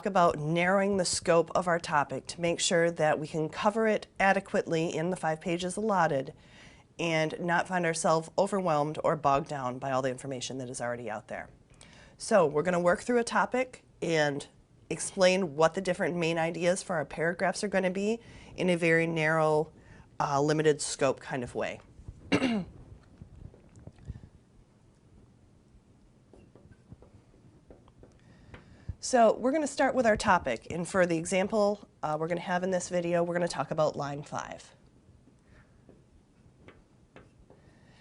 about narrowing the scope of our topic to make sure that we can cover it adequately in the 5 pages allotted and not find ourselves overwhelmed or bogged down by all the information that is already out there. So we're going to work through a topic and explain what the different main ideas for our paragraphs are going to be in a very narrow, limited scope kind of way. So we're going to start with our topic, and for the example we're going to have in this video, we're going to talk about line 5.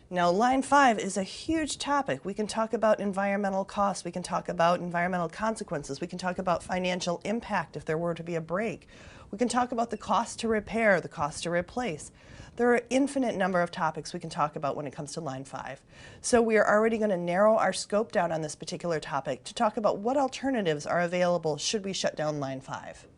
Now, line 5 is a huge topic. We can talk about environmental costs, we can talk about environmental consequences, we can talk about financial impact if there were to be a break, we can talk about the cost to repair, the cost to replace. There are an infinite number of topics we can talk about when it comes to line 5. So we are already going to narrow our scope down on this particular topic to talk about what alternatives are available should we shut down line 5.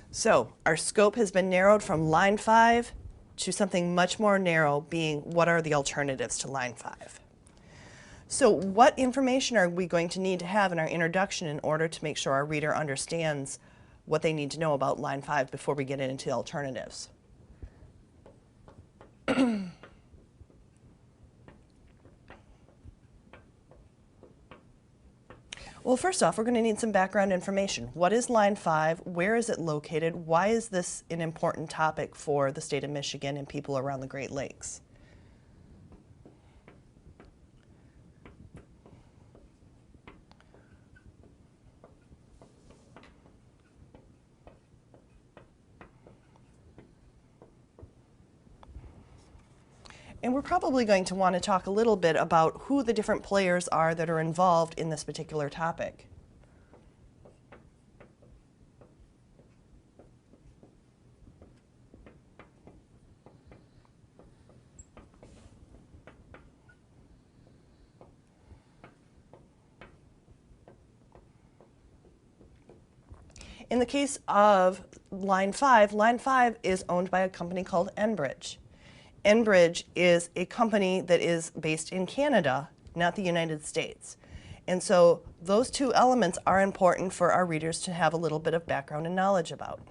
So our scope has been narrowed from line 5 to something much more narrow, being what are the alternatives to line 5. So what information are we going to need to have in our introduction in order to make sure our reader understands what they need to know about line 5 before we get into the alternatives? Well, first off, we're going to need some background information. What is line 5? Where is it located? Why is this an important topic for the state of Michigan and people around the Great Lakes? And we're probably going to want to talk a little bit about who the different players are that are involved in this particular topic. In the case of line 5 is owned by a company called Enbridge. Enbridge is a company that is based in Canada, not the United States. And so those two elements are important for our readers to have a little bit of background and knowledge about.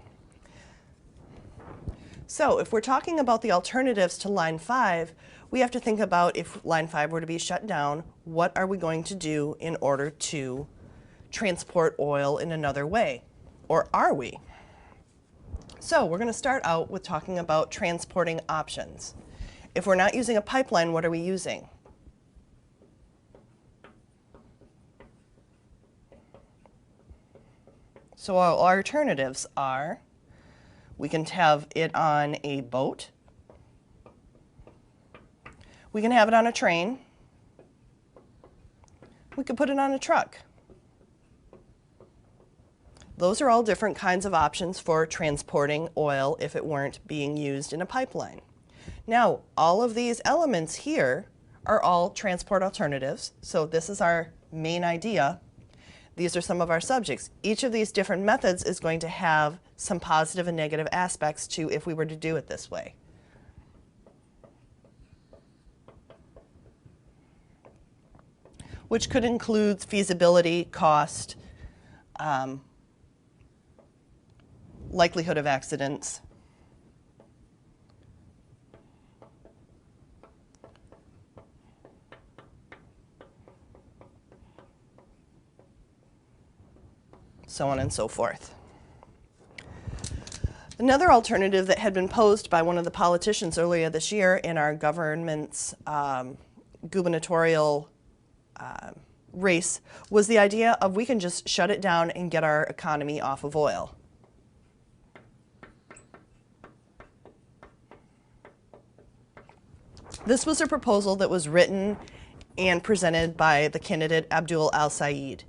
So if we're talking about the alternatives to line 5, we have to think about if line 5 were to be shut down, what are we going to do in order to transport oil in another way? Or are we? So we're going to start out with talking about transporting options. If we're not using a pipeline, what are we using? So our alternatives are, we can have it on a boat, we can have it on a train, we could put it on a truck. Those are all different kinds of options for transporting oil if it weren't being used in a pipeline. Now, all of these elements here are all transport alternatives. So this is our main idea. These are some of our subjects. Each of these different methods is going to have some positive and negative aspects to if we were to do it this way. Which could include feasibility, cost, likelihood of accidents, so on and so forth. Another alternative that had been posed by one of the politicians earlier this year in our government's gubernatorial race was the idea of we can just shut it down and get our economy off of oil. This was a proposal that was written and presented by the candidate Abdul al-Sayed.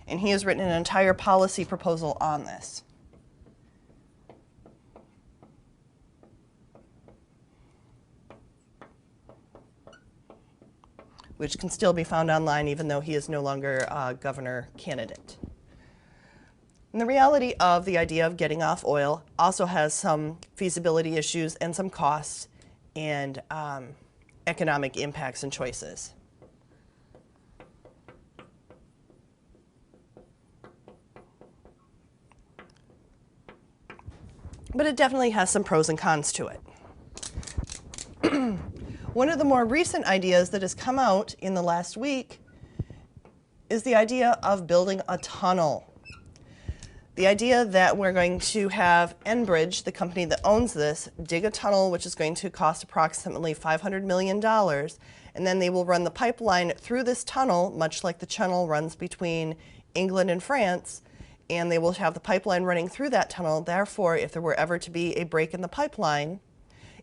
And he has written an entire policy proposal on this. Which can still be found online even though he is no longer a governor candidate. And the reality of the idea of getting off oil also has some feasibility issues and some costs and economic impacts and choices. But it definitely has some pros and cons to it. One of the more recent ideas that has come out in the last week is the idea of building a tunnel. The idea that we're going to have Enbridge, the company that owns this, dig a tunnel which is going to cost approximately $500 million, and then they will run the pipeline through this tunnel, much like the channel runs between England and France, and they will have the pipeline running through that tunnel. Therefore, if there were ever to be a break in the pipeline,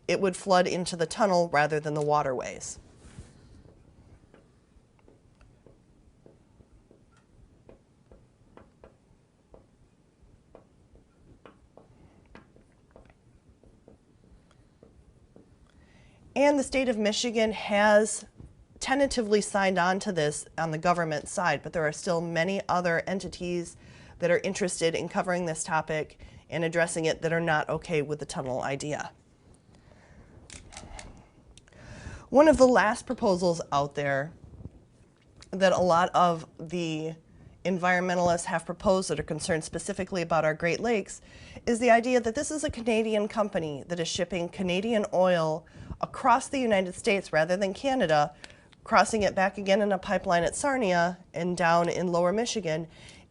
it would flood into the tunnel rather than the waterways. And the state of Michigan has tentatively signed on to this on the government side, but there are still many other entities that are interested in covering this topic and addressing it that are not okay with the tunnel idea. One of the last proposals out there that a lot of the environmentalists have proposed that are concerned specifically about our Great Lakes is the idea that this is a Canadian company that is shipping Canadian oil across the United States rather than Canada, crossing it back again in a pipeline at Sarnia and down in lower Michigan,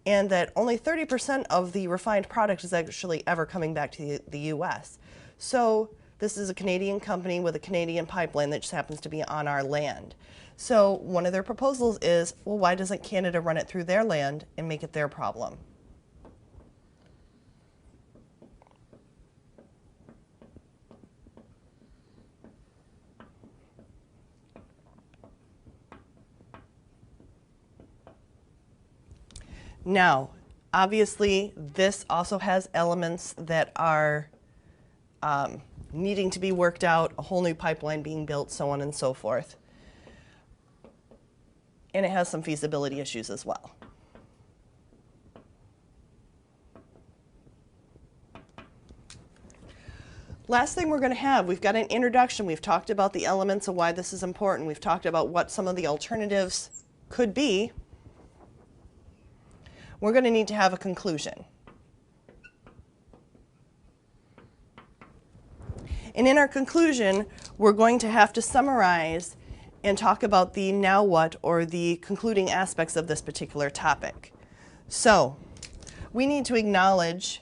and that only 30% of the refined product is actually ever coming back to the US. So this is a Canadian company with a Canadian pipeline that just happens to be on our land. So one of their proposals is, well, why doesn't Canada run it through their land and make it their problem? Now, obviously, this also has elements that are needing to be worked out, a whole new pipeline being built, so on and so forth. And it has some feasibility issues as well. Last thing we're going to have, we've got an introduction. We've talked about the elements of why this is important. We've talked about what some of the alternatives could be. We're going to need to have a conclusion. And in our conclusion, we're going to have to summarize and talk about the now what, or the concluding aspects of this particular topic. So we need to acknowledge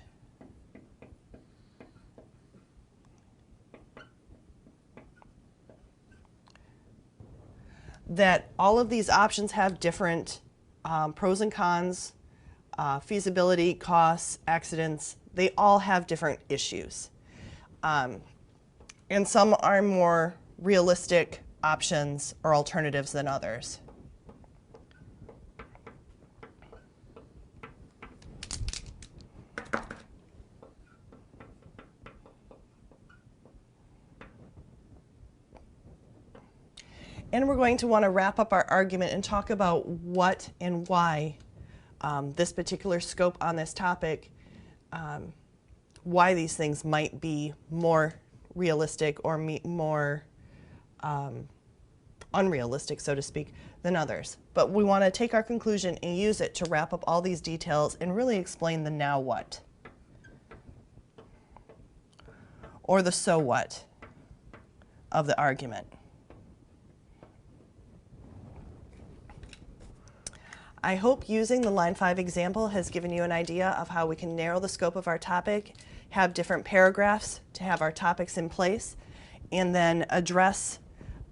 that all of these options have different pros and cons, feasibility, costs, accidents. They all have different issues. And some are more realistic options or alternatives than others. And we're going to want to wrap up our argument and talk about what and why this particular scope on this topic, why these things might be more realistic or more unrealistic, so to speak, than others. But we want to take our conclusion and use it to wrap up all these details and really explain the now what, or the so what of the argument. I hope using the line 5 example has given you an idea of how we can narrow the scope of our topic, have different paragraphs to have our topics in place, and then address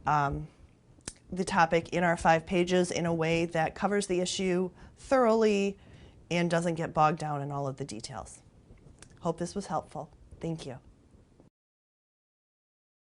the topic in our 5 pages in a way that covers the issue thoroughly and doesn't get bogged down in all of the details. Hope this was helpful. Thank you.